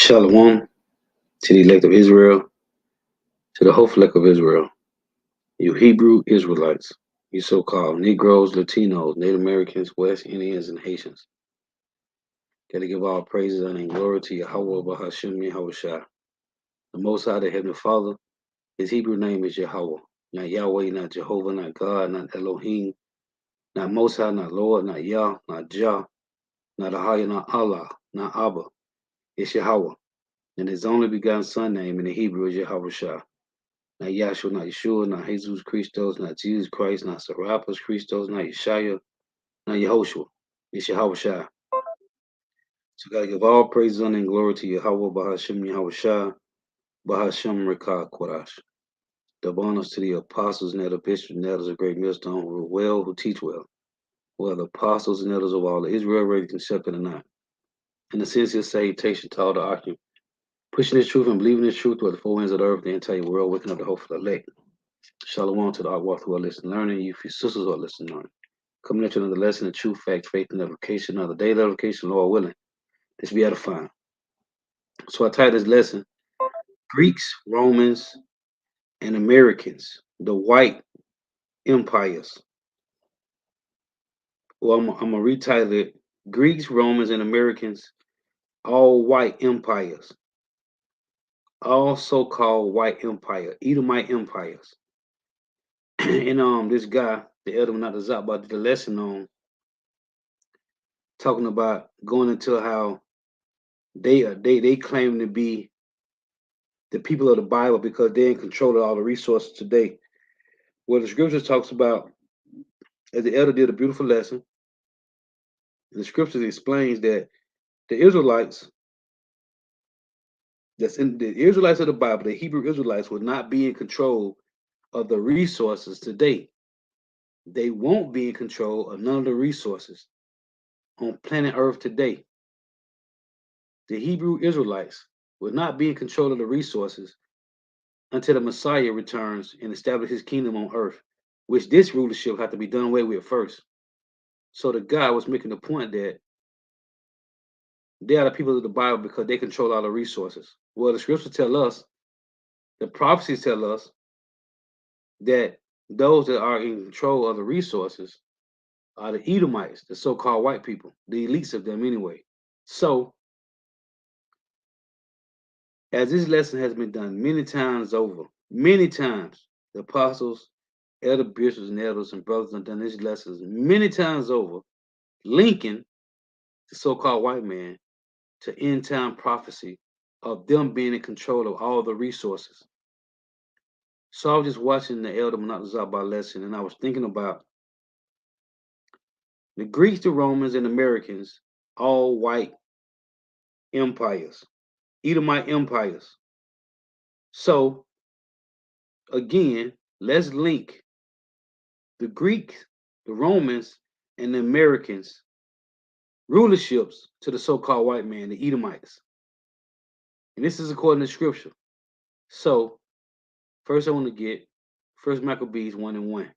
Shalom to the elect of Israel, to the whole elect of Israel, you Hebrew Israelites, you so-called Negroes, Latinos, Native Americans, West Indians, and Haitians. Gotta give all praises and glory to Yahweh Bahashim Yahushua. The Most High, the Heavenly Father, his Hebrew name is Yahweh. Not Yahweh, not Jehovah, not God, not Elohim, not Most High, not Lord, not Yah, not Jah, not Ahaya, not Allah, not Abba. It's Yahweh. And his only begotten son name in the Hebrew is Yahushua. Not Yahshua, not Yeshua, not Jesus Christos, not Jesus Christ, not Serapis Christos, not Yeshaya, not Yehoshua. It's Yahushua. So gotta give all praise, honor, and glory to Yahweh, Bahashim Yahushua, Bahashim Rekah Kodash. Double honors to the apostles and the bishops and elders of Great Millstone who rule well, who teach well. Well, the apostles and elders of all of Israel, ready concept or not. In the sincere salutation to all the argument, pushing this truth and believing this truth through the four winds of the earth, the entire world, waking up the hope for the elect. Shalom to the Akwath who are listening, learning, you for sisters who are listening, learning. Coming at you another lesson of truth, fact, faith, and edification, another day of edification, Lord willing. This be edifying. So I titled this lesson, Greeks, Romans, and Americans, the white empires. Well, I'm going to retitle it, Greeks, Romans, and Americans, all white empires. All so-called white empire, Edomite empires. And this guy, the elder Menachezah, did the lesson on talking about going into how they claim to be the people of the Bible because they're in control of all the resources today. Well, the scripture talks about, as the elder did a beautiful lesson, the scriptures explains that the Israelites, that's in the Israelites of the Bible, the Hebrew Israelites will not be in control of the resources today. They won't be in control of none of the resources on planet Earth today. The Hebrew Israelites will not be in control of the resources until the Messiah returns and establishes his kingdom on earth, which this rulership had to be done away with first. So the guy was making the point that they are the people of the Bible because they control all the resources. Well, the scriptures tell us, the prophecies tell us that those that are in control of the resources are the Edomites, the so-called white people, the elites of them anyway. So, as this lesson has been done many times over, many times, the apostles, elder bishops and elders and brothers have done these lessons many times over, linking the so-called white man to end-time prophecy of them being in control of all the resources. So I was just watching the elder Menachezah lesson, and I was thinking about the Greeks, the Romans, and Americans, all white empires, Edomite empires. So again, let's link the Greeks, the Romans, and the Americans rulerships to the so-called white man, the Edomites. And this is according to scripture. So first I want to get First Maccabees 1 and 1.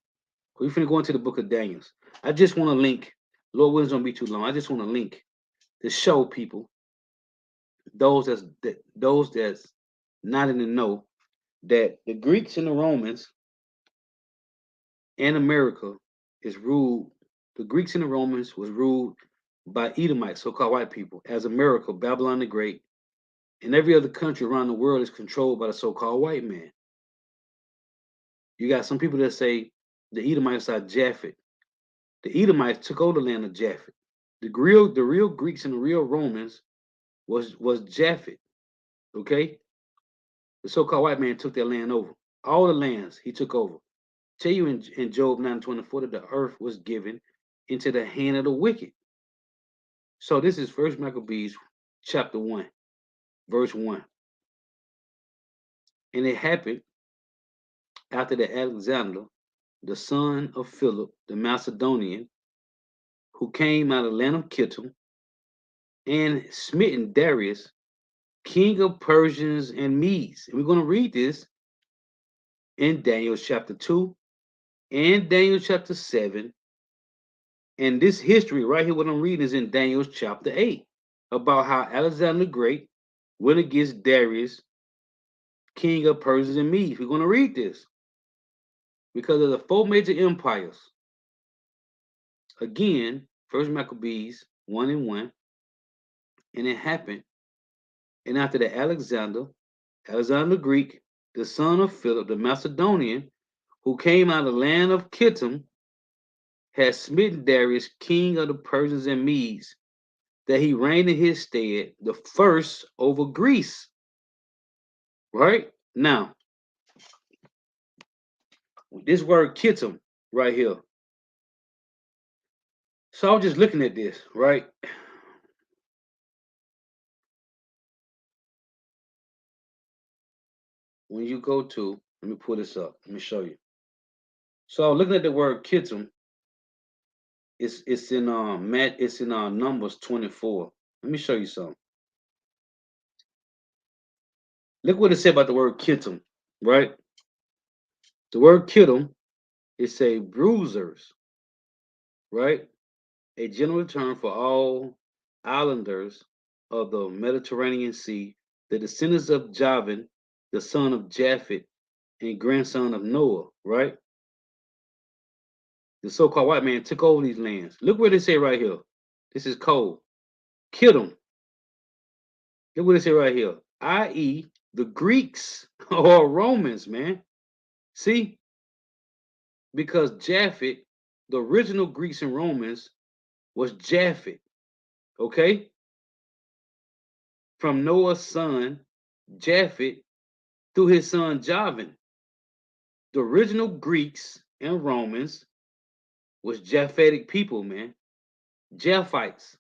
We're finna go into the book of Daniels. I just want to link, Lord willing, don't be too long. I just want to link to show people, those that's not in the know, that the Greeks and the Romans and America is ruled. The Greeks and the Romans was ruled by Edomites, so-called white people, as America, Babylon the Great, and every other country around the world is controlled by the so-called white man. You got some people that say the Edomites are Japhet. The Edomites took over the land of Japhet. The real Greeks and the real Romans was Japhet. Okay, the so-called white man took their land over. All the lands he took over. Tell you in Job 9:24 that the earth was given into the hand of the wicked. So this is First Maccabees chapter 1, verse 1. And it happened after that Alexander, the son of Philip the Macedonian, who came out of the land of Kittim, and smitten Darius, king of Persians and Medes. And we're going to read this in Daniel chapter 2 and Daniel chapter 7. And this history right here, what I'm reading, is in Daniel chapter 8, about how Alexander the Great went against Darius, king of Persians and Medes. We're going to read this because of the four major empires. Again, First Maccabees 1:1, and it happened. And after the Alexander the Greek, the son of Philip the Macedonian, who came out of the land of Kittim, had smitten Darius, king of the Persians and Medes, that he reigned in his stead, the first over Greece. Right? Now, this word Kittim right here. So I was just looking at this, right? When you go to, let me pull this up. Let me show you. So looking at the word Kittim, it's in Numbers 24. Let me show you something. Look what it said about the word Kittim, right? The word Kittim is a bruisers, right? A general term for all islanders of the Mediterranean Sea, the descendants of Javan, the son of Japhet, and grandson of Noah, right? The so-called white man took over these lands. Look what they say right here. This is cold. Kittim. Look what they say right here. I.e., the Greeks or Romans, man. See? Because Japhet, the original Greeks and Romans, was Japhet, okay? From Noah's son, Japhet, through his son Javan. The original Greeks and Romans was Japhetic people, man. Japhites.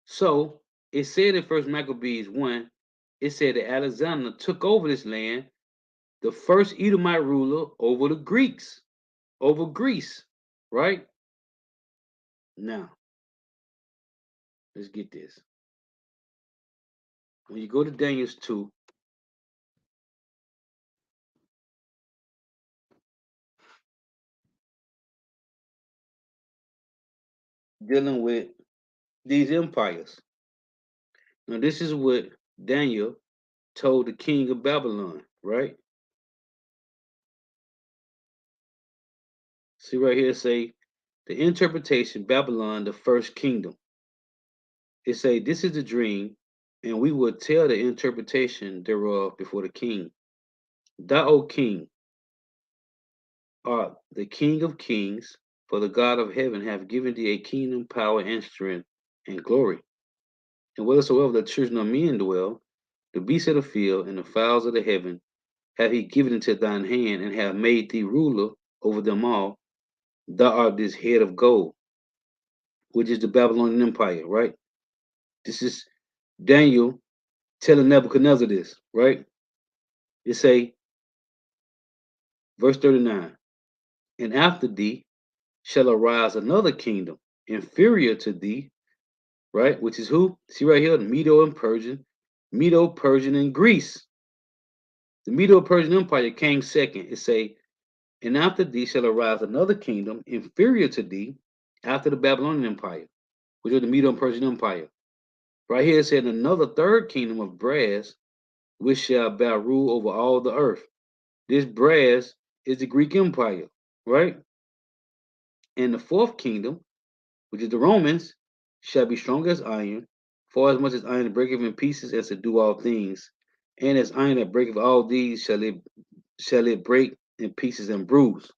So it said in First Maccabees 1, it said that Alexander took over this land, the first Edomite ruler over the Greeks, over Greece, right? Now, let's get this. When you go to Daniel 2, dealing with these empires. Now, this is what Daniel told the king of Babylon, right? See right here, say the interpretation, Babylon, the first kingdom. It say, this is the dream, and we will tell the interpretation thereof before the king. Thou, O king, art the king of kings, for the God of heaven hath given thee a kingdom, power, and strength, and glory. And whethersoever the children of men dwell, the beasts of the field, and the fowls of the heaven, hath he given into thine hand, and have made thee ruler over them all. Thou art this head of gold, which is the Babylonian Empire, right? This is Daniel telling Nebuchadnezzar this, right? It say, verse 39, and after thee shall arise another kingdom inferior to thee, right? Which is who? See right here, the Medo and Persian, Medo, Persian, and Greece. The Medo-Persian Empire came second. It say, and after thee shall arise another kingdom inferior to thee after the Babylonian Empire, which is the Medo-Persian Empire. Right here it said another third kingdom of brass, which shall bear rule over all the earth. This brass is the Greek Empire, right? And the fourth kingdom, which is the Romans, shall be strong as iron, for as much as iron breaketh in pieces as to do all things. And as iron that breaketh all these shall it break in pieces and bruise.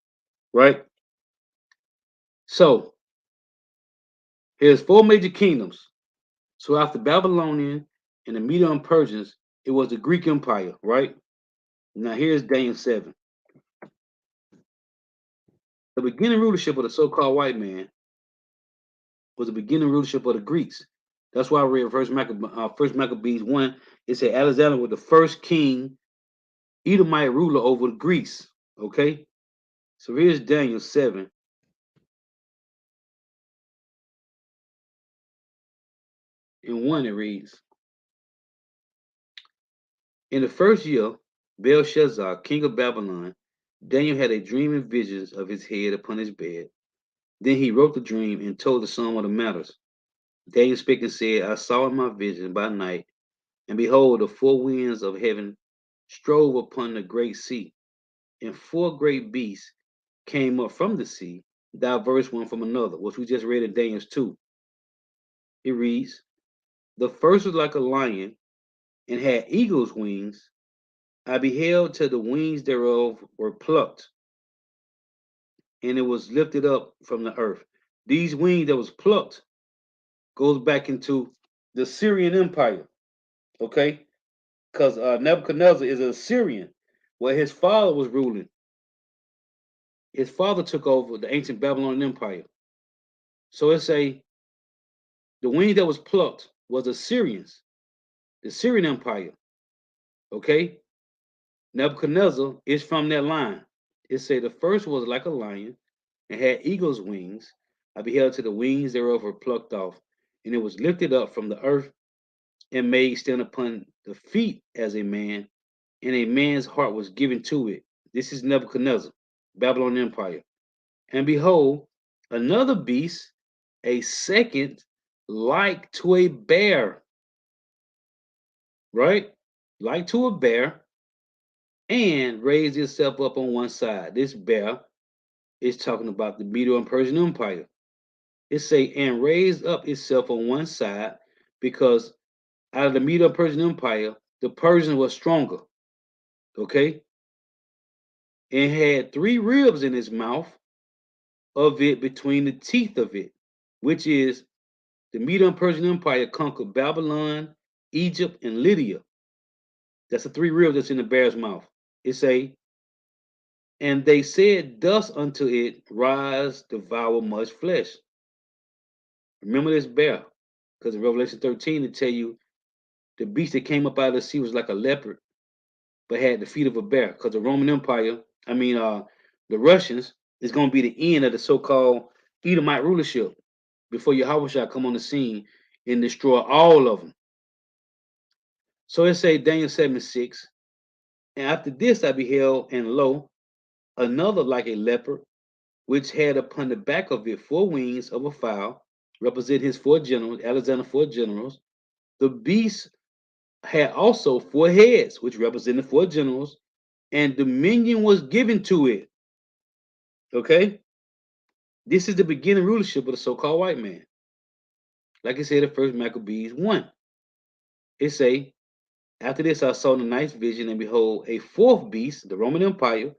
Right? So here's four major kingdoms. So after Babylonian and the Medo and Persians, it was the Greek Empire, right? Now here's Daniel 7. The beginning rulership of the so-called white man was the beginning rulership of the Greeks. That's why I read First Maccabees 1. It said Alexander was the first king, Edomite ruler over Greece. Okay? So here's Daniel 7. In 1 it reads, in the first year, Belshazzar, king of Babylon, Daniel had a dream and visions of his head upon his bed. Then he wrote the dream and told the sum of the matters. Daniel spake and said, I saw in my vision by night, And behold, the four winds of heaven strove upon the great sea, and four great beasts came up from the sea, diverse one from another, which we just read in Daniel 2. It reads, the first was like a lion, and had eagle's wings. I beheld till the wings thereof were plucked, and it was lifted up from the earth. These wings that was plucked goes back into the Syrian Empire, okay? Because Nebuchadnezzar is a Syrian, where his father was ruling. His father took over the ancient Babylonian Empire. So it say the wing that was plucked was the Syrians, the Syrian Empire, okay? Nebuchadnezzar is from that line. It say the first was like a lion and had eagle's wings. I beheld till the wings thereof were plucked off, and it was lifted up from the earth and made stand upon the feet as a man, and a man's heart was given to it. This is Nebuchadnezzar, Babylon Empire. And behold, another beast, a second, like to a bear, right? Like to a bear, and raised itself up on one side. This bear is talking about the Medo and Persian Empire. It say, and raised up itself on one side, because out of the Medo and Persian Empire, the Persian was stronger, okay? And had three ribs in his mouth of it between the teeth of it, which is the Medo and Persian Empire conquered Babylon, Egypt, and Lydia. That's the three ribs that's in the bear's mouth. It say, and they said thus unto it, rise, devour much flesh. Remember this bear, because in Revelation 13 it tell you the beast that came up out of the sea was like a leopard, but had the feet of a bear. Because the Roman Empire, the Russians, is going to be the end of the so-called Edomite rulership before Yahweh come on the scene and destroy all of them. So it say Daniel 7:6, and after this I beheld, and lo, another like a leopard, which had upon the back of it four wings of a fowl, represent his four generals, Alexander four generals. The beast had also four heads, which represented four generals, and dominion was given to it. Okay? This is the beginning rulership of the so-called white man. Like I said, the first Maccabees 1. It say, after this I saw the ninth vision, and behold, a fourth beast, the Roman Empire,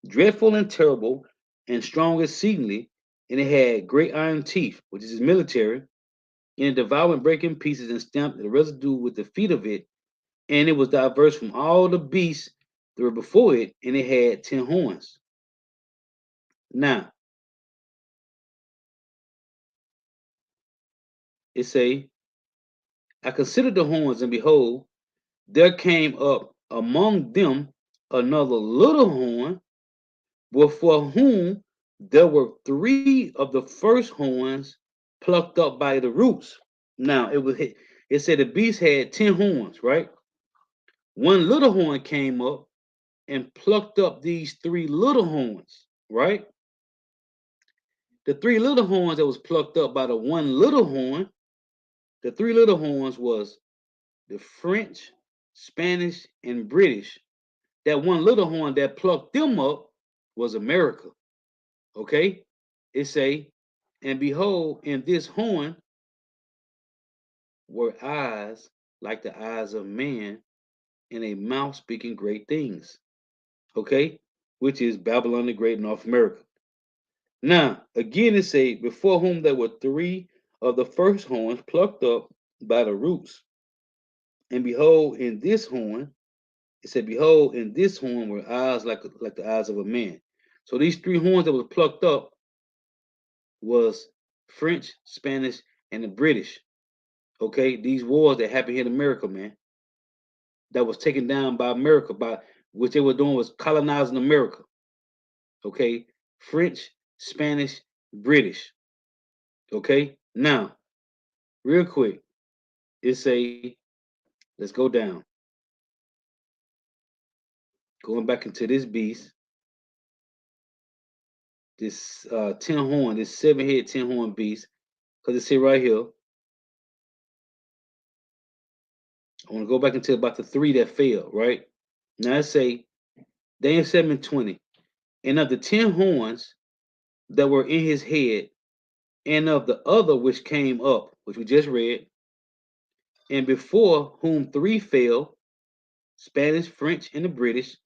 dreadful and terrible, and strong exceedingly, and it had great iron teeth, which is his military, and it devoured and brake in pieces and stamped the residue with the feet of it, and it was diverse from all the beasts that were before it, and it had 10 horns. Now, it say, I considered the horns, and behold, there came up among them another little horn, before whom there were three of the first horns plucked up by the roots. Now it said the beast had 10 horns, right? One little horn came up and plucked up these three little horns, right? The three little horns that was plucked up by the one little horn, the three little horns was the French, Spanish, and British. That one little horn that plucked them up was America. Okay? It say, and behold, in this horn were eyes like the eyes of man, and a mouth speaking great things. Okay? Which is Babylon the Great, North America. Now, again it say, before whom there were three of the first horns plucked up by the roots. And behold, in this horn, it said, behold, in this horn were eyes like the eyes of a man. So these three horns that was plucked up was French, Spanish, and the British. Okay, these wars that happened here in America, man, that was taken down by America, by which they were doing was colonizing America. Okay, French, Spanish, British. Okay, now, real quick, it say, let's go down. Going back into this beast, this 10 horn, this 7 head 10 horn beast, because it say right here, I want to go back and tell about the 3 that fell, right? Now let's say Daniel 7:20. And of the 10 horns that were in his head, and of the other which came up, which we just read, and before whom 3 fell, Spanish, French, and the British,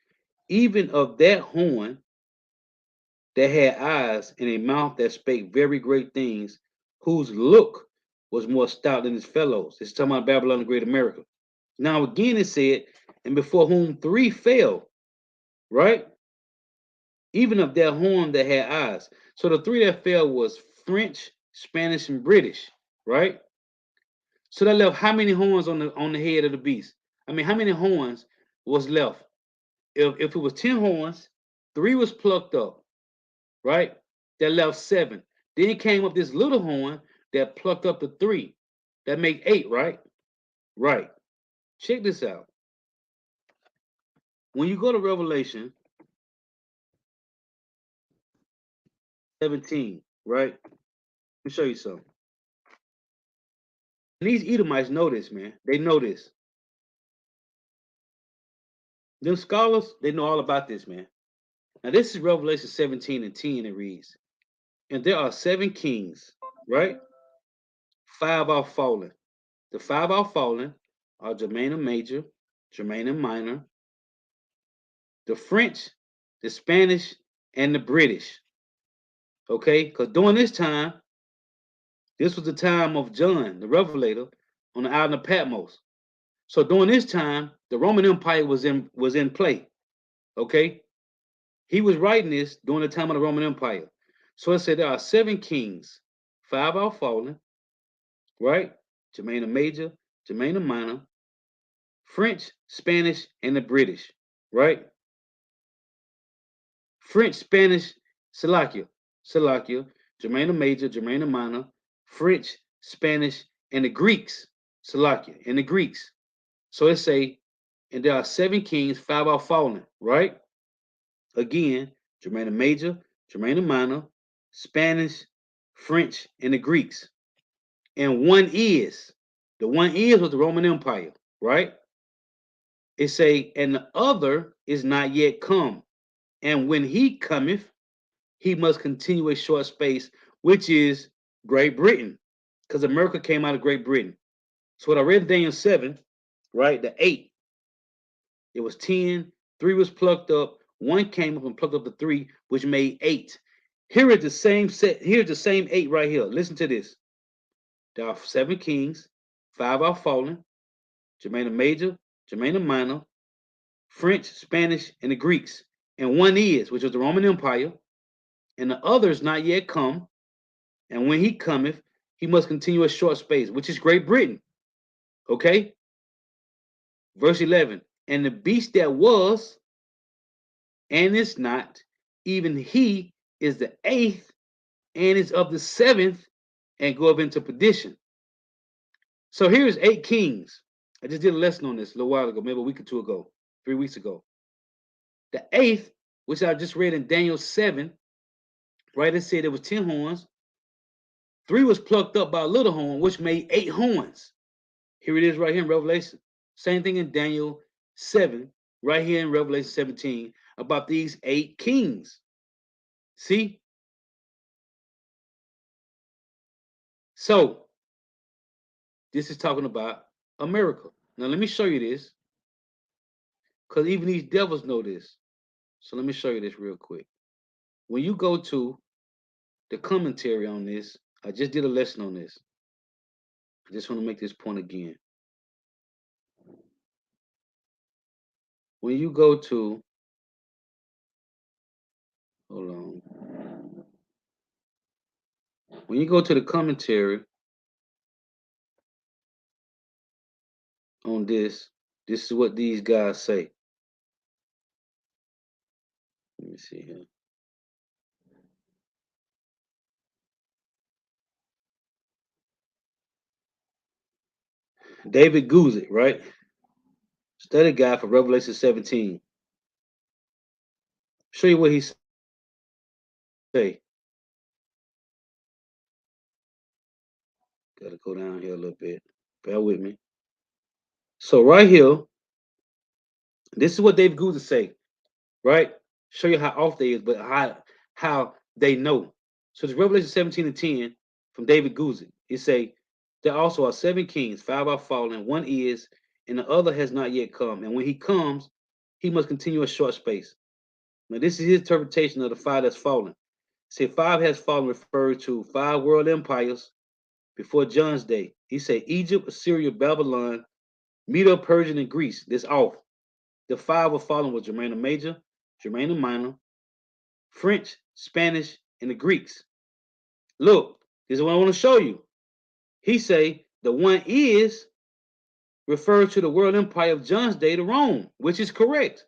even of that horn that had eyes and a mouth that spake very great things, whose look was more stout than his fellows. This is talking about Babylon the Great America. Now again it said, and before whom 3 fell, right? Even of that horn that had eyes. So the 3 that fell was French, Spanish, and British, right? So that left how many horns on the head of the beast? I mean, how many horns was left? If it was 10 horns, 3 was plucked up, right? That left 7. Then came up this little horn that plucked up the 3. That make 8, right? Right. Check this out. When you go to Revelation 17, right? Let me show you something. And these Edomites know this, man. They know this. Them scholars, they know all about this, man. Now, this is Revelation 17 and 10. It reads, and there are 7 kings, right? 5 are fallen. The 5 are fallen are Germana Major, Germana Minor, the French, the Spanish, and the British. Okay? Because during this time, this was the time of John, the Revelator, on the island of Patmos. So during this time, the Roman Empire was in play. Okay? He was writing this during the time of the Roman Empire. So it said there are 7 kings, 5 are fallen, right? Germana Major, Germana Minor, French, Spanish, and the British, right? French, Spanish, Salakia, Germana Major, Germana Minor, French, Spanish, and the Greeks, Salakia, and the Greeks. So it say, and there are 7 kings, 5 are fallen, right? Again, Germana Major, Germana Minor, Spanish, French, and the Greeks. And one is, the one is with the Roman Empire, right? It say, and the other is not yet come. And when he cometh, he must continue a short space, which is Great Britain, because America came out of Great Britain. So what I read in Daniel 7, right, the 8, it was 10, 3 was plucked up, 1 came up and plucked up the 3, which made 8. Here is the same set, here's the same 8 right here. Listen to this. There are 7 kings, 5 are fallen, Germana Major, Germana Minor, French, Spanish, and the Greeks. And one is, which was the Roman Empire, and the other is not yet come. And when he cometh, he must continue a short space, which is Great Britain. Okay? Verse 11. And the beast that was and is not, even he is the 8th and is of the 7th and go up into perdition. So here's 8 kings. I just did a lesson on this a little while ago, maybe a week or 2 ago, 3 weeks ago. The 8th, which I just read in Daniel 7, right? It said there was 10 horns. 3 was plucked up by a little horn, which made 8 horns. Here it is right here in Revelation. Same thing in Daniel 7, right here in Revelation 17, about these 8 kings. See? So, this is talking about America. Now, let me show you this, because even these devils know this. So, let me show you this real quick. When you go to the commentary on this, I just did a lesson on this. I just want to make this point again. When you go to, hold on. When you go to the commentary on this is what these guys say. Let me see here. David Guzik, right? Study guide for Revelation 17. Show you what he say. Gotta go down here a little bit. Bear with me. So right here, this is what David Guza say, right? Show you how off they is, but how they know. So it's Revelation 17 and 10 from David Guza. It say there also are seven kings, five are fallen, one is, and the other has not yet come. And when he comes, he must continue a short space. Now, this is his interpretation of the five that's fallen. Say five has fallen refers to five world empires before John's day. He said Egypt, Assyria, Babylon, Medo, Persian, and Greece. This off. The five were fallen with Germania Major, Germania Minor, French, Spanish, and the Greeks. Look, this is what I want to show you. He say the one is refers to the world empire of John's day to Rome, which is correct.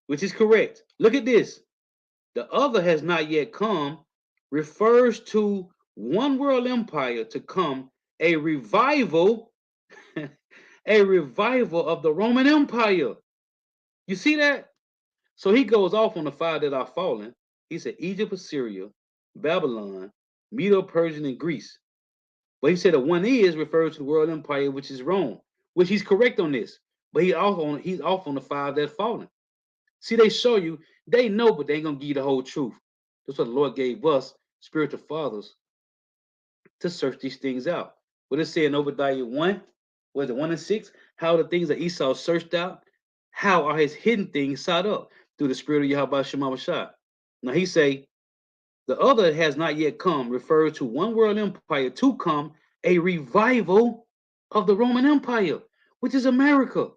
Which is correct. Look at this. The other has not yet come refers to one world empire to come, a revival, a revival of the Roman Empire. You see that? So he goes off on the five that are fallen. He said Egypt, Assyria, Babylon, Medo, Persian, and Greece. But he said the one is refers to the world empire, which is Rome, which he's correct on this. But he's off on the five that fallen. See, they show you, they know, but they ain't gonna give you the whole truth. That's what the Lord gave us, spiritual fathers, to search these things out. What it said in Obadiah 1, was it 1 and 6? How the things that Esau searched out, how are his hidden things sought up through the spirit of Yahweh Shema Shah. Now he say, the other has not yet come, refers to one world empire to come, a revival of the Roman Empire, which is America.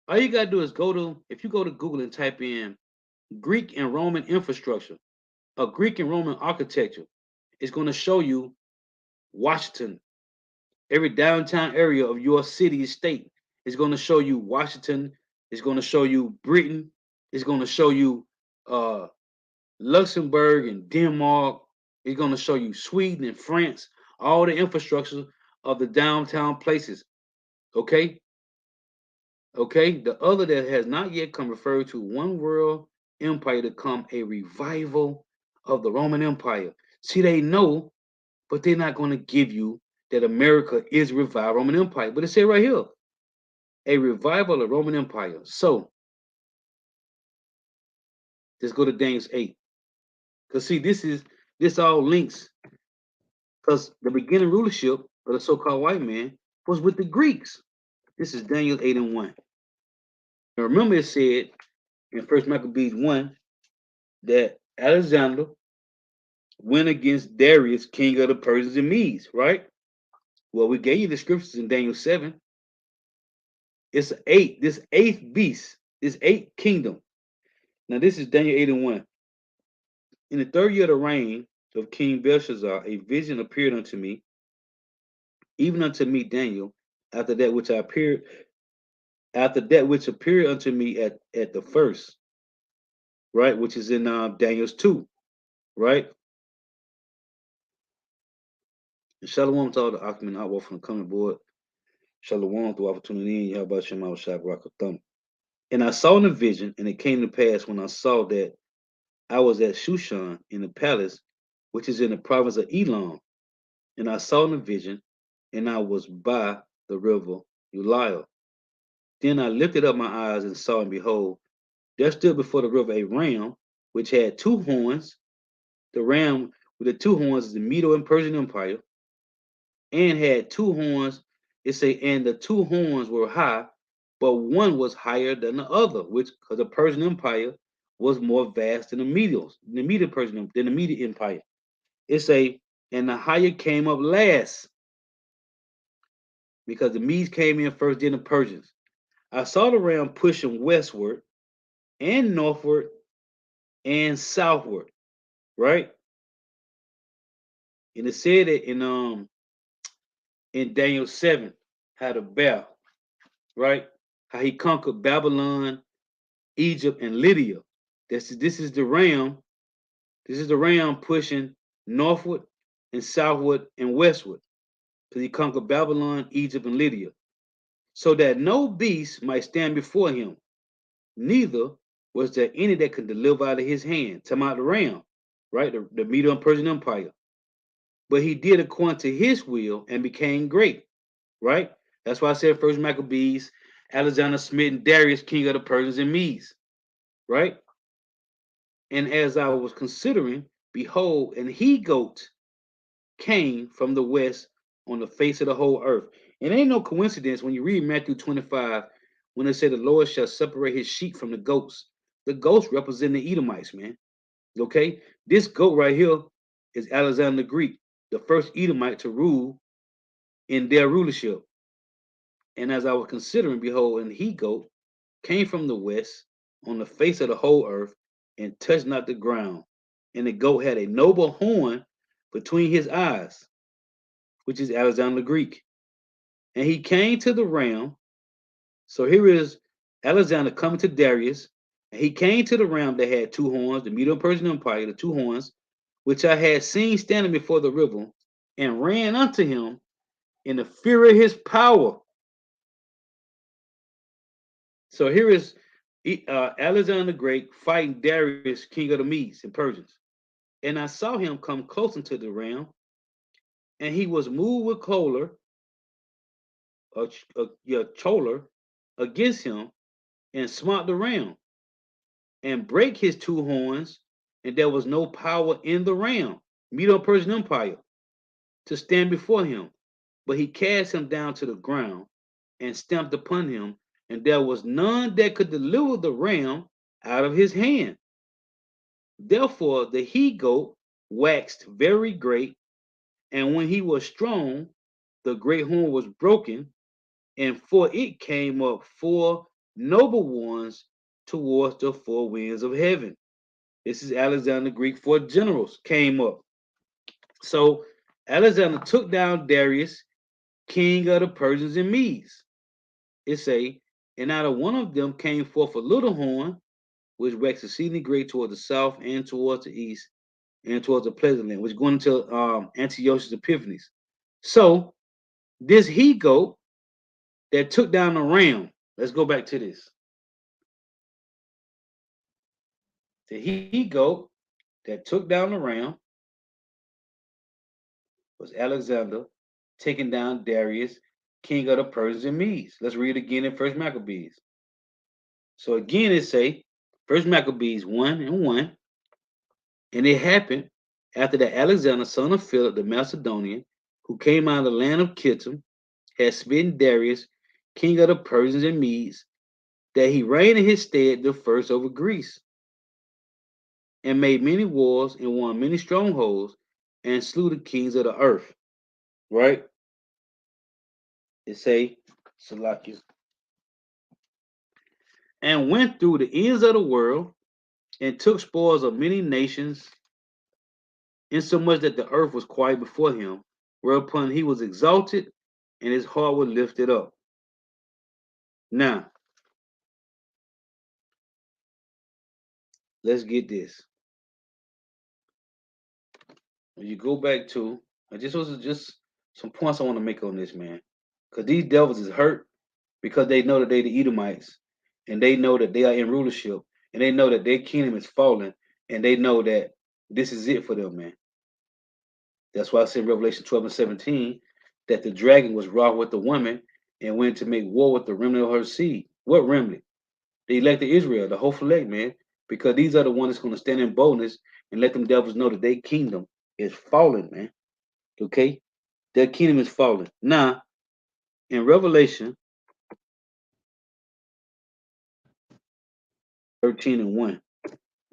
All you gotta do is if you go to Google and type in Greek and Roman infrastructure, a Greek and Roman architecture, it's going to show you Washington, every downtown area of your city, state. It's going to show you Washington. It's going to show you Britain. It's going to show you uh, Luxembourg and Denmark. It's going to show you Sweden and France, all the infrastructure of the downtown places. Okay? Okay? The other that has not yet come referred to one world empire to come, a revival of the Roman Empire. See, they know, but they're not going to give you that America is revived Roman Empire. But it said right here, a revival of the Roman Empire. So let's go to Daniel 8. Because see, this all links, because the beginning rulership of the so-called white man was with the Greeks. This is Daniel 8 and 1. Now remember it said in First Maccabees 1 that Alexander went against Darius, king of the Persians and Medes, right? Well, we gave you the scriptures in Daniel 7. It's this eighth beast, this eighth kingdom. Now, this is Daniel 8 and 1. In the third year of the reign of King Belshazzar, a vision appeared unto me, even unto me, Daniel, after that which appeared unto me at the first, right? Which is in Daniel's 2, right? And Shalom to all the Achaman Outward from the coming board. Shalom to opportunity. How about Shema Shak Rakatham? And I saw in the vision, and it came to pass when I saw that I was at Shushan in the palace, which is in the province of Elam. And I saw in the vision, and I was by the river Ulai. Then I lifted up my eyes and saw, and behold, there stood before the river a ram, which had two horns. The ram with the two horns is the Medo and Persian Empire, and had two horns. It say, and the two horns were high, but one was higher than the other, which because the Persian Empire was more vast than the Medo Persian than the Medo Empire. It say, and the higher came up last, because the Medes came in first, then the Persians. I saw the ram pushing westward and northward and southward, right? And it said it in Daniel 7, how the bear, right? How he conquered Babylon, Egypt, and Lydia. This is the ram. This is the ram pushing northward and southward and westward. Because he conquered Babylon, Egypt, and Lydia. So that no beast might stand before him, neither was there any that could deliver out of his hand. Talking about the ram, right? The Medo and Persian Empire. But he did according to his will and became great, right? That's why I said First Maccabees, Alexander smitten Darius, king of the Persians and Medes, right? And as I was considering, behold, an he goat came from the west on the face of the whole earth. It ain't no coincidence when you read Matthew 25, when it said the Lord shall separate his sheep from the goats. The goats represent the Edomites, man. Okay? This goat right here is Alexander the Greek, the first Edomite to rule in their rulership. And as I was considering, behold, an he goat came from the west on the face of the whole earth and touched not the ground. And the goat had a noble horn between his eyes, which is Alexander the Greek. And he came to the ram. So here is Alexander coming to Darius. And he came to the ram that had two horns, the Medo Persian Empire, the two horns, which I had seen standing before the river, and ran unto him in the fear of his power. So here is Alexander the Great fighting Darius, king of the Medes and Persians. And I saw him come close unto the ram, and he was moved with choler against him, and smote the ram, and break his two horns, and there was no power in the ram, Medo Persian Empire, to stand before him. But he cast him down to the ground and stamped upon him, and there was none that could deliver the ram out of his hand. Therefore the he goat waxed very great, and when he was strong, the great horn was broken, and for it came up four noble ones towards the four winds of heaven. This is Alexander Greek. Four generals came up. So Alexander took down Darius, king of the Persians and Medes. It say, and out of one of them came forth a little horn, which waxed exceedingly great toward the south and towards the east and towards the pleasant land, which is going into Antiochus Epiphanes. So this he goat that took down the ram. Let's go back to this. The he goat that took down the ram was Alexander, taking down Darius, king of the Persians and Medes. Let's read again in First Maccabees. So again, it say First Maccabees 1:1, and it happened after that Alexander, son of Philip the Macedonian, who came out of the land of Kittim, had smitten Darius, king of the Persians and Medes, that he reigned in his stead the first over Greece, and made many wars and won many strongholds, and slew the kings of the earth. Right? It say, Salakia, and went through the ends of the world, and took spoils of many nations, insomuch that the earth was quiet before him, whereupon he was exalted, and his heart was lifted up. Now, let's get this. When you go back to, and this was just some points I want to make on this, man. Because these devils is hurt because they know that they the Edomites, and they know that they are in rulership, and they know that their kingdom is falling, and they know that this is it for them, man. That's why I said in Revelation 12:17 that the dragon was wroth with the woman and went to make war with the remnant of her seed. What remnant? The elect of Israel, the whole elect, man. Because these are the ones that's going to stand in boldness and let them devils know that their kingdom is falling, man. Okay? Their kingdom is falling. Now, in Revelation 13:1,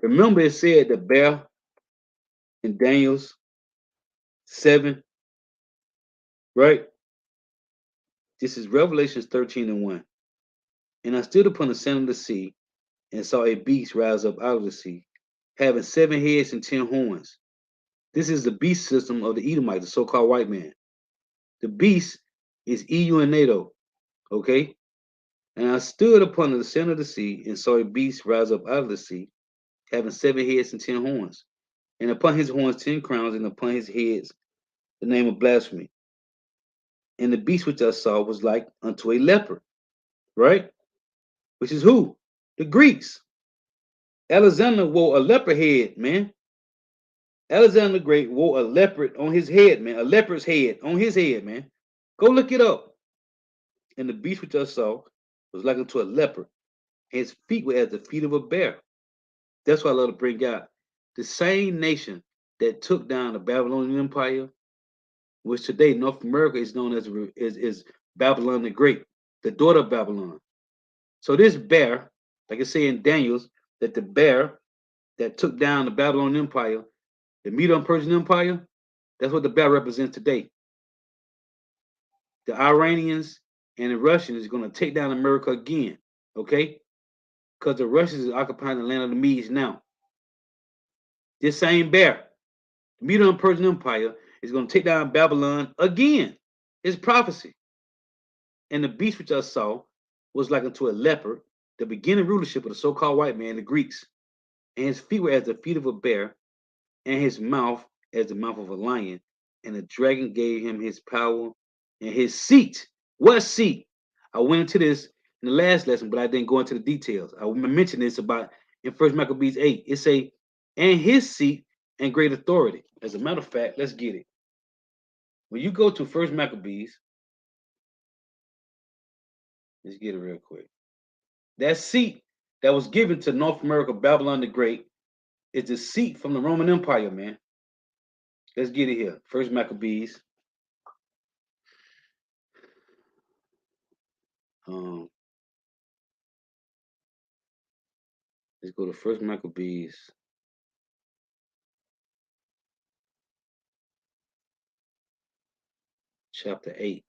remember it said the bear in Daniel's 7, right? This is Revelation 13:1. And I stood upon the sand of the sea and saw a beast rise up out of the sea, having 7 heads and 10 horns. This is the beast system of the Edomites, the so-called white man. The beast is EU and NATO, okay? And I stood upon the center of the sea and saw a beast rise up out of the sea, having 7 heads and 10 horns, and upon his horns 10 crowns, and upon his heads the name of blasphemy. And the beast which I saw was like unto a leopard, right? Which is who? The Greeks. Alexander wore a leopard head, man. Alexander the Great wore a leopard on his head, man. A leopard's head on his head, man. Go look it up. And the beast which I saw was like unto a leopard, and his feet were as the feet of a bear. That's why I love to bring out the same nation that took down the Babylonian Empire, which today North America is known as is Babylon the Great, the daughter of Babylon. So this bear, like I say in Daniel's, that the bear that took down the Babylonian Empire, the Medo-Persian Empire, that's what the bear represents today. The Iranians and the Russians is going to take down America again, okay? Because the Russians are occupying the land of the Medes now. This same bear, the Medo-Persian Empire, is going to take down Babylon again. It's prophecy. And the beast which I saw was like unto a leopard, the beginning rulership of the so-called white man, the Greeks. And his feet were as the feet of a bear, and his mouth as the mouth of a lion. And the dragon gave him his power and his seat. What seat? I went into this in the last lesson, but I didn't go into the details. I mentioned this about in First Maccabees 8. It say, and his seat and great authority. As a matter of fact, let's get it. When you go to First Maccabees, let's get it real quick. That seat that was given to North America, Babylon the Great, is the seat from the Roman Empire, man. Let's get it here. First Maccabees. Um, let's go to First Maccabees, chapter 8.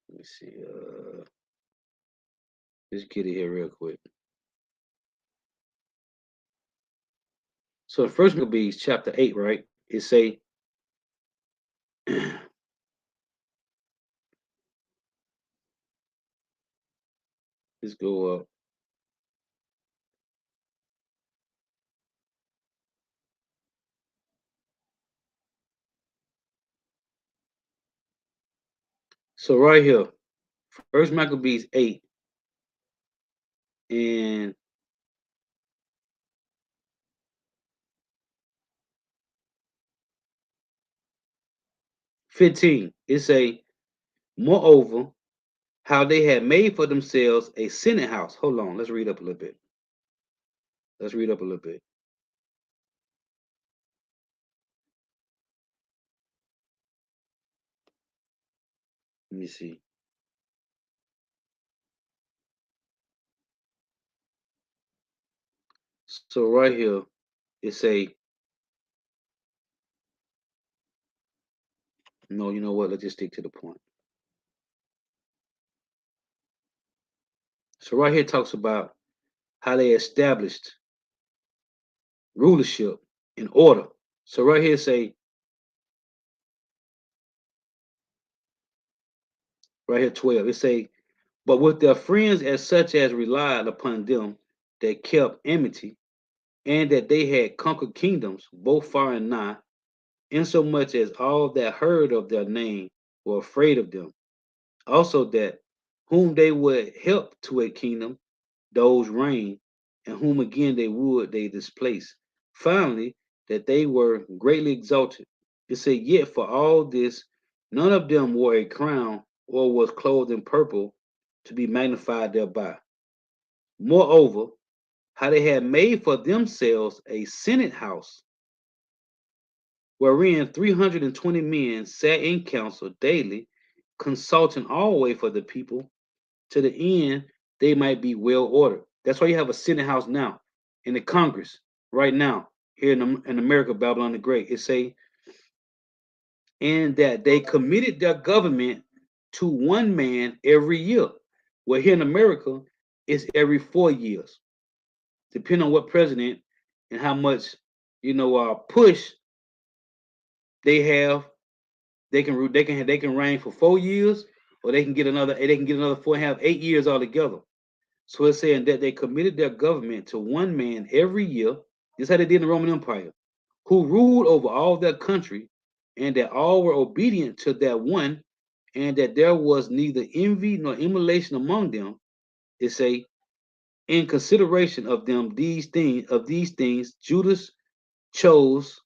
Let me see. Let's get it here real quick. So First Maccabees, chapter 8, right? It say, let's go up. So right here, First Maccabees 8 and 15. It say, moreover, how they had made for themselves a senate house. Hold on, let's read up a little bit. Let's read up a little bit. Let me see. So right here, it say, no, you know what? Let's just stick to the point. So right here it talks about how they established rulership in order. So right here say, right here 12, it say, but with their friends as such as relied upon them that kept enmity, and that they had conquered kingdoms, both far and nigh, insomuch as all that heard of their name were afraid of them. Also that whom they would help to a kingdom, those reign, and whom again they displace. Finally, that they were greatly exalted. It said, yet for all this, none of them wore a crown or was clothed in purple to be magnified thereby. Moreover, how they had made for themselves a senate house, wherein 320 men sat in council daily, consulting always for the people, to the end they might be well ordered. That's why you have a Senate House now in the Congress right now here in America, Babylon the Great. It say, and that they committed their government to one man every year. Well, here in America, it's every 4 years, depending on what president and how much push they have. They can reign for 4 years, or they can get another 4.5, 8 years altogether. So it's saying that they committed their government to one man every year. This is how they did in the Roman Empire, who ruled over all their country, and that all were obedient to that one, and that there was neither envy nor emulation among them. It say, in consideration of these things, Judas chose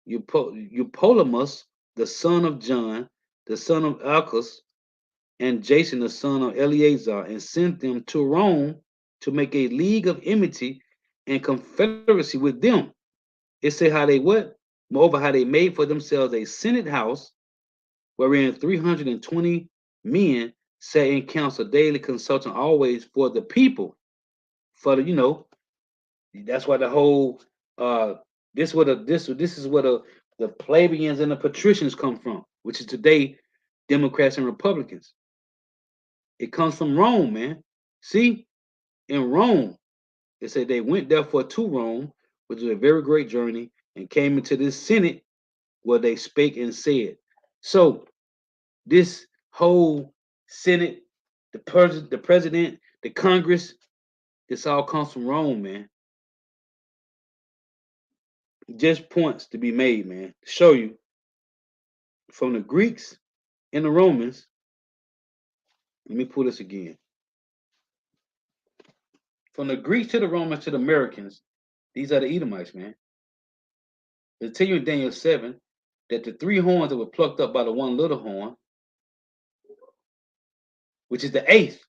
Eupolemus the son of John, the son of Alcus, and Jason, the son of Eleazar, and sent them to Rome to make a league of enmity and confederacy with them. It said how they what? Moreover, how they made for themselves a senate house wherein 320 men sat in council daily, consulting always for the people. For the, that's why the whole this is where the plebeians and the patricians come from, which is today Democrats and Republicans. It comes from Rome, man. See, in Rome, it said they went therefore to Rome, which was a very great journey, and came into this Senate where they spake and said. So this whole Senate, the president, the Congress, this all comes from Rome, man. Just points to be made, man. To show you from the Greeks and the Romans. Let me pull this again. From the Greeks to the Romans to the Americans, these are the Edomites, man. They tell you in Daniel 7 that the three horns that were plucked up by the one little horn, which is the eighth,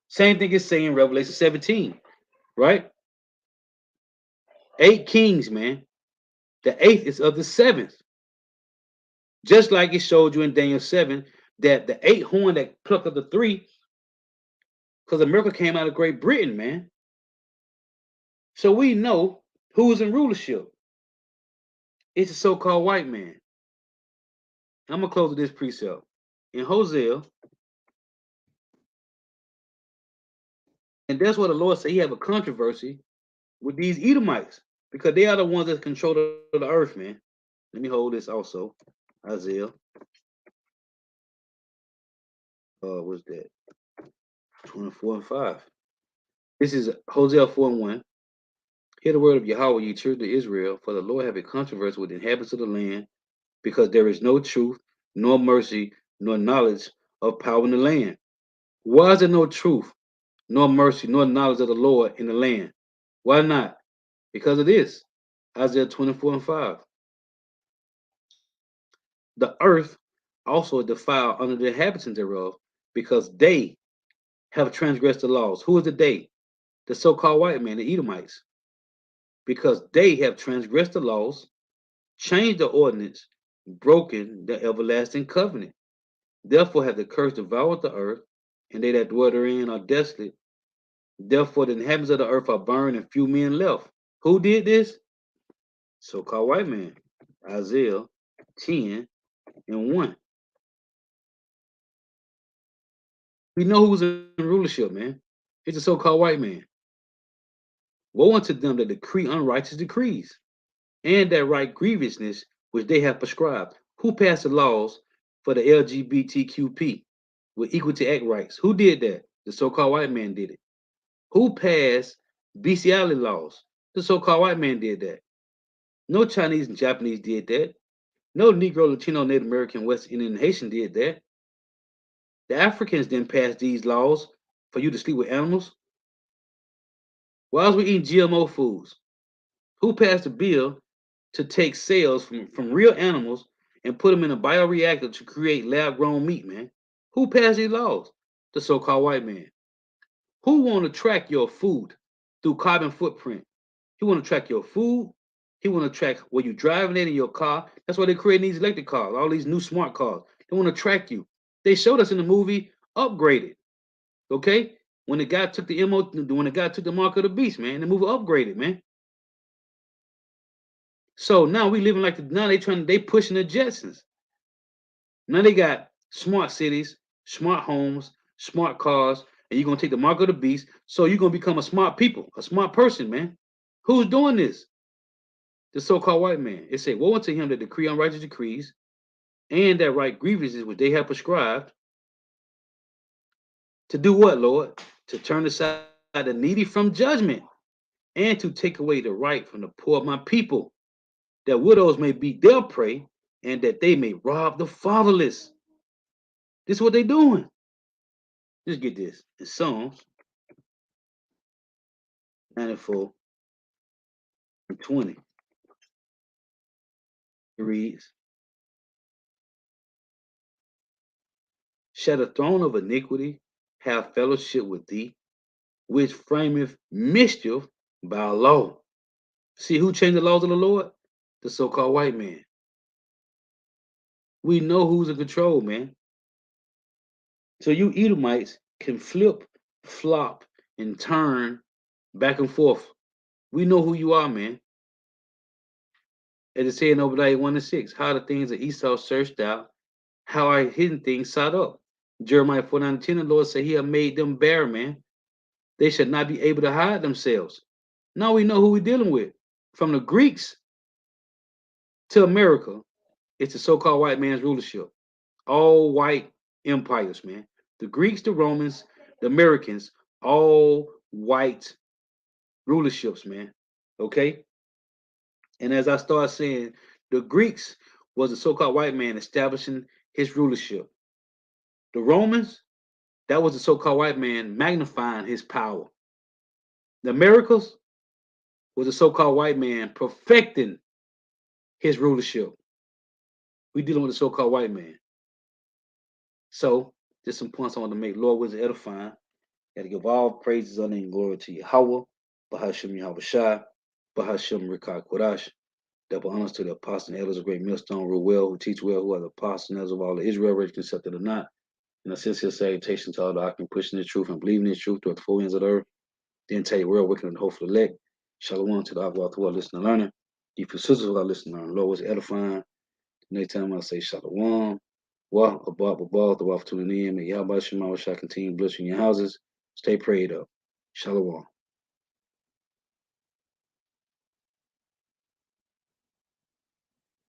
same thing is saying in Revelation 17, right? 8 kings, man. The eighth is of the seventh. Just like it showed you in Daniel 7 that the eight horn that plucked up the three, because America came out of Great Britain, man. So we know who is in rulership. It's the so-called white man. I'm gonna close with this precept. In Hosea, and that's what the Lord said he have a controversy with these Edomites because they are the ones that control the earth, man. Let me hold this also. Isaiah. What's that? 24 and 5. This is Hosea 4 and 1. Hear the word of Yahweh, ye children of Israel, for the Lord have a controversy with the inhabitants of the land, because there is no truth, nor mercy, nor knowledge of power in the land. Why is there no truth, nor mercy, nor knowledge of the Lord in the land? Why not? Because of this. Isaiah 24 and 5. The earth also is defiled under the inhabitants thereof, because they have transgressed the laws. Who is the they? The so-called white man, the Edomites. Because they have transgressed the laws, changed the ordinance, broken the everlasting covenant. Therefore have the curse devoured the earth, and they that dwell therein are desolate. Therefore the inhabitants of the earth are burned, and few men left. Who did this? So-called white man. Isaiah 10 and 1. We know who's in rulership, man. It's the so-called white man. Woe unto them that decree unrighteous decrees, and that write grievousness which they have prescribed. Who passed the laws for the LGBTQP with equal to act rights? Who did that? The so-called white man did it. Who passed bestiality laws? The so-called white man did that. No Chinese and Japanese did that. No Negro, Latino, Native American, West Indian, and Haitian did that. The Africans didn't pass these laws for you to sleep with animals. Why are we eating GMO foods? Who passed a bill to take cells from real animals and put them in a bioreactor to create lab-grown meat, man? Who passed these laws? The so-called white man. Who want to track your food through carbon footprint? He want to track your food. He want to track where you're driving it in your car. That's why they're creating these electric cars, all these new smart cars. They want to track you. They showed us in the movie Upgraded. Okay, when the guy took when the guy took the mark of the beast, man, the movie Upgraded, man. So now we living like now they pushing the Jetsons. Now they got smart cities, smart homes, smart cars, and you're gonna take the mark of the beast. So you're gonna become a smart people, a smart person, man. Who's doing this? The so-called white man. It said, woe unto him that decree unrighteous decrees, and that write grievances which they have prescribed. To do what, Lord? To turn aside the needy from judgment, and to take away the right from the poor of my people, that widows may be their prey, and that they may rob the fatherless. This is what they're doing. Just get this. In Psalms 94 and 20, it reads, shall the throne of iniquity have fellowship with thee, which frameth mischief by law? See who changed the laws of the Lord? The so-called white man. We know who's in control, man. So you Edomites can flip, flop, and turn back and forth. We know who you are, man. As it said in Obadiah 1 and 6, how the things that Esau searched out, how our hidden things sought up. Jeremiah 49 and 10, the Lord said he had made them bare, man. They should not be able to hide themselves. Now we know who we're dealing with. From the Greeks to America, it's the so-called white man's rulership. All white empires, man. The Greeks, the Romans, the Americans, all white rulerships, man. Okay? And as I start saying, the Greeks was the so-called white man establishing his rulership. The Romans, that was the so-called white man magnifying his power. The Americas was the so-called white man perfecting his rulership. We dealing with the so-called white man. So, just some points I want to make. Lord was edifying. Got to give all praises, honor, and glory to Yahweh, Bahashim Yahweh Shai, Bahashim Rikah Kodash. Double honors to the apostles and elders of Great Millstone, rule well, who teach well, who are the apostles and elders of all of Israel, ready accepted or not. And a sincere salutation to all the can pushing the truth and believing in the truth throughout the four ends of the earth. The entire world, wicked and hopeful elect. Shalom to the Akbar who are listening and learning. Deep sisters who are listening and learning. Lord was edifying. Next time I say Shalom. Wah, above, the Wah tuning in. May Yahweh Shema Shah continue blessing your houses. Stay prayed up. Shalom.